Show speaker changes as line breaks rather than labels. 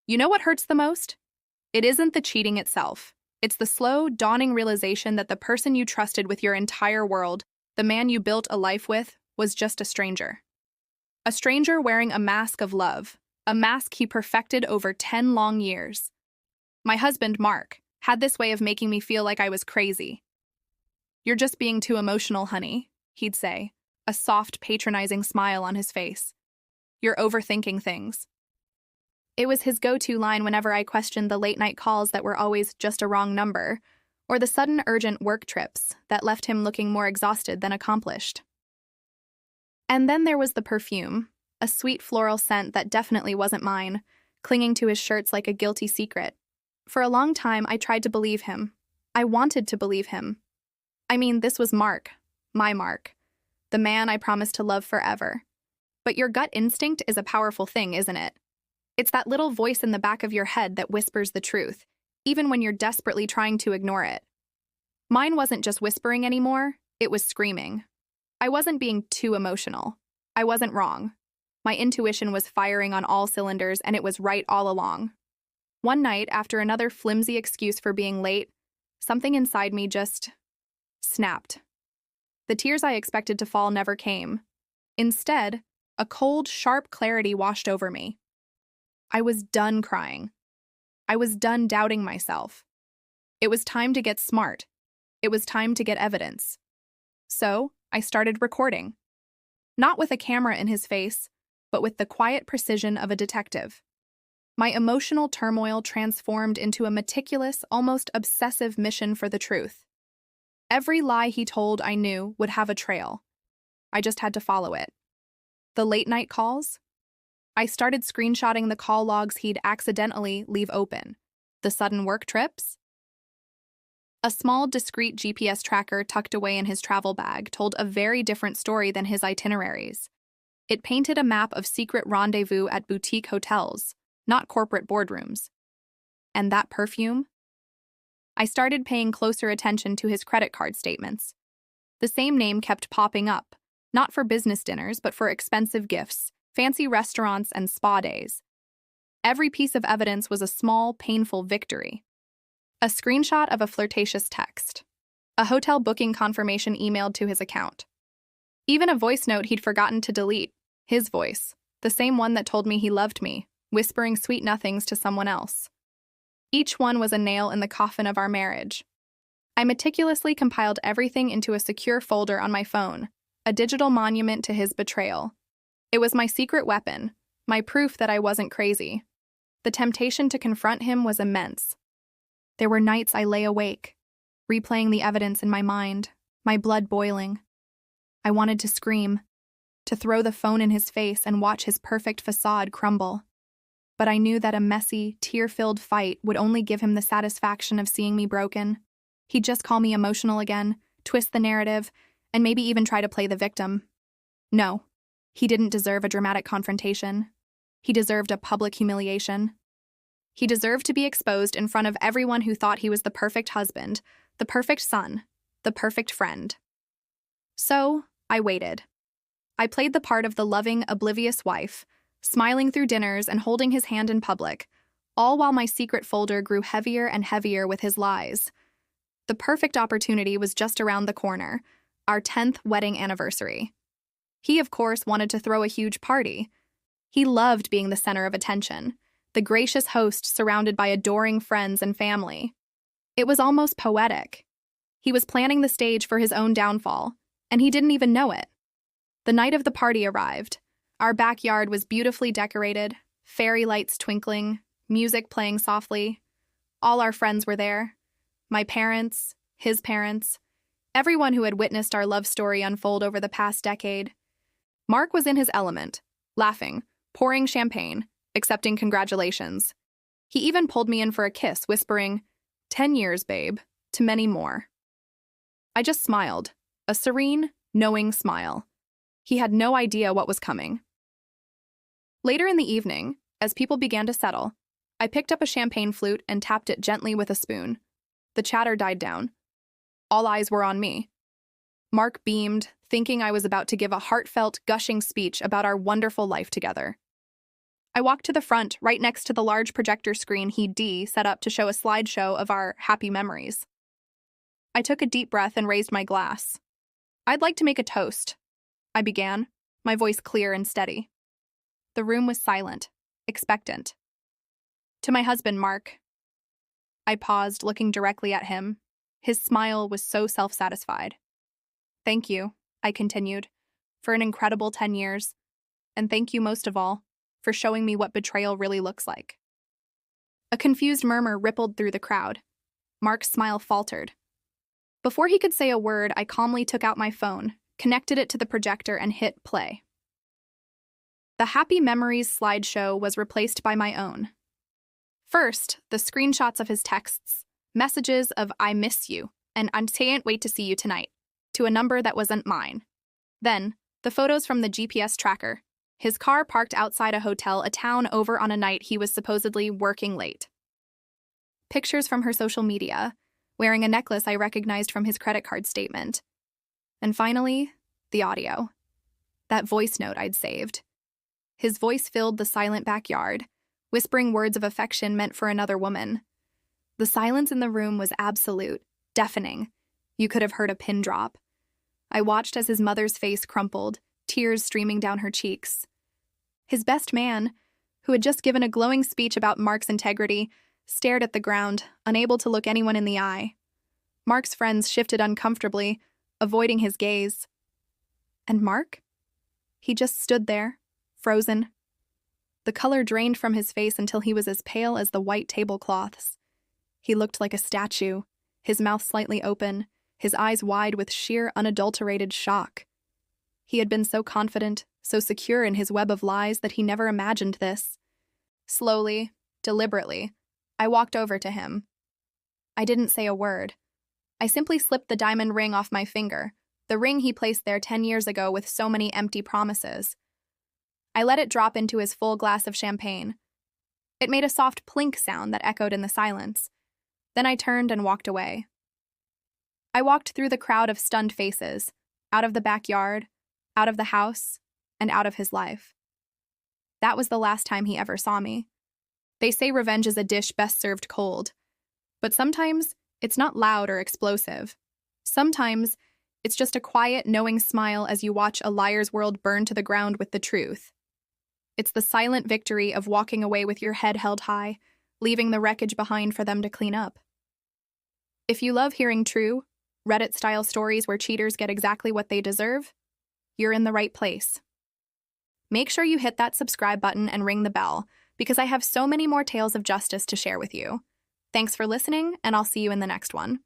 You know what hurts the most? It isn't the cheating itself. It's the slow, dawning realization that the person you trusted with your entire world, the man you built a life with, was just a stranger. A stranger wearing a mask of love, a mask he perfected over 10 long years. My husband, Mark, had this way of making me feel like I was crazy. "You're just being too emotional, honey," he'd say, a soft, patronizing smile on his face. "You're overthinking things." It was his go-to line whenever I questioned the late-night calls that were always just a wrong number, or the sudden urgent work trips that left him looking more exhausted than accomplished. And then there was the perfume, a sweet floral scent that definitely wasn't mine, clinging to his shirts like a guilty secret. For a long time, I tried to believe him. I wanted to believe him. I mean, this was Mark, my Mark, the man I promised to love forever. But your gut instinct is a powerful thing, isn't it? It's that little voice in the back of your head that whispers the truth, even when you're desperately trying to ignore it. Mine wasn't just whispering anymore, it was screaming. I wasn't being too emotional. I wasn't wrong. My intuition was firing on all cylinders, and it was right all along. One night, after another flimsy excuse for being late, something inside me just snapped. The tears I expected to fall never came. Instead, a cold, sharp clarity washed over me. I was done crying. I was done doubting myself. It was time to get smart. It was time to get evidence. So, I started recording. Not with a camera in his face, but with the quiet precision of a detective. My emotional turmoil transformed into a meticulous, almost obsessive mission for the truth. Every lie he told, I knew, would have a trail. I just had to follow it. The late-night calls? I started screenshotting the call logs he'd accidentally leave open. The sudden work trips? A small, discreet GPS tracker tucked away in his travel bag told a very different story than his itineraries. It painted a map of secret rendezvous at boutique hotels, not corporate boardrooms. And that perfume? I started paying closer attention to his credit card statements. The same name kept popping up, not for business dinners, but for expensive gifts, fancy restaurants, and spa days. Every piece of evidence was a small, painful victory. A screenshot of a flirtatious text. A hotel booking confirmation emailed to his account. Even a voice note he'd forgotten to delete. His voice, the same one that told me he loved me, whispering sweet nothings to someone else. Each one was a nail in the coffin of our marriage. I meticulously compiled everything into a secure folder on my phone, a digital monument to his betrayal. It was my secret weapon, my proof that I wasn't crazy. The temptation to confront him was immense. There were nights I lay awake, replaying the evidence in my mind, my blood boiling. I wanted to scream, to throw the phone in his face and watch his perfect facade crumble. But I knew that a messy, tear-filled fight would only give him the satisfaction of seeing me broken. He'd just call me emotional again, twist the narrative, and maybe even try to play the victim. No, he didn't deserve a dramatic confrontation. He deserved a public humiliation. He deserved to be exposed in front of everyone who thought he was the perfect husband, the perfect son, the perfect friend. So, I waited. I played the part of the loving, oblivious wife, smiling through dinners and holding his hand in public, all while my secret folder grew heavier and heavier with his lies. The perfect opportunity was just around the corner, our 10th wedding anniversary. He, of course, wanted to throw a huge party. He loved being the center of attention, the gracious host surrounded by adoring friends and family. It was almost poetic. He was planning the stage for his own downfall, and he didn't even know it. The night of the party arrived. Our backyard was beautifully decorated, fairy lights twinkling, music playing softly. All our friends were there. My parents, his parents, everyone who had witnessed our love story unfold over the past decade. Mark was in his element, laughing, pouring champagne, accepting congratulations. He even pulled me in for a kiss, whispering, "10 years, babe, to many more." I just smiled, a serene, knowing smile. He had no idea what was coming. Later in the evening, as people began to settle, I picked up a champagne flute and tapped it gently with a spoon. The chatter died down. All eyes were on me. Mark beamed, thinking I was about to give a heartfelt, gushing speech about our wonderful life together. I walked to the front, right next to the large projector screen he'd set up to show a slideshow of our happy memories. I took a deep breath and raised my glass. "I'd like to make a toast," I began, my voice clear and steady. The room was silent, expectant. "To my husband, Mark." I paused, looking directly at him. His smile was so self-satisfied. "Thank you," I continued, "for an incredible 10 years. And thank you most of all for showing me what betrayal really looks like." A confused murmur rippled through the crowd. Mark's smile faltered. Before he could say a word, I calmly took out my phone, connected it to the projector, and hit play. The Happy Memories slideshow was replaced by my own. First, the screenshots of his texts, messages of "I miss you" and "I can't wait to see you tonight," to a number that wasn't mine. Then, the photos from the GPS tracker, his car parked outside a hotel a town over on a night he was supposedly working late. Pictures from her social media, wearing a necklace I recognized from his credit card statement. And finally, the audio. That voice note I'd saved. His voice filled the silent backyard, whispering words of affection meant for another woman. The silence in the room was absolute, deafening. You could have heard a pin drop. I watched as his mother's face crumpled, tears streaming down her cheeks. His best man, who had just given a glowing speech about Mark's integrity, stared at the ground, unable to look anyone in the eye. Mark's friends shifted uncomfortably, avoiding his gaze. And Mark? He just stood there, frozen. The color drained from his face until he was as pale as the white tablecloths. He looked like a statue, his mouth slightly open, his eyes wide with sheer, unadulterated shock. He had been so confident, so secure in his web of lies that he never imagined this. Slowly, deliberately, I walked over to him. I didn't say a word. I simply slipped the diamond ring off my finger, the ring he placed there 10 years ago with so many empty promises. I let it drop into his full glass of champagne. It made a soft plink sound that echoed in the silence. Then I turned and walked away. I walked through the crowd of stunned faces, out of the backyard, out of the house, and out of his life. That was the last time he ever saw me. They say revenge is a dish best served cold. But sometimes it's not loud or explosive. Sometimes it's just a quiet, knowing smile as you watch a liar's world burn to the ground with the truth. It's the silent victory of walking away with your head held high, leaving the wreckage behind for them to clean up. If you love hearing true, Reddit-style stories where cheaters get exactly what they deserve, you're in the right place. Make sure you hit that subscribe button and ring the bell, because I have so many more tales of justice to share with you. Thanks for listening, and I'll see you in the next one.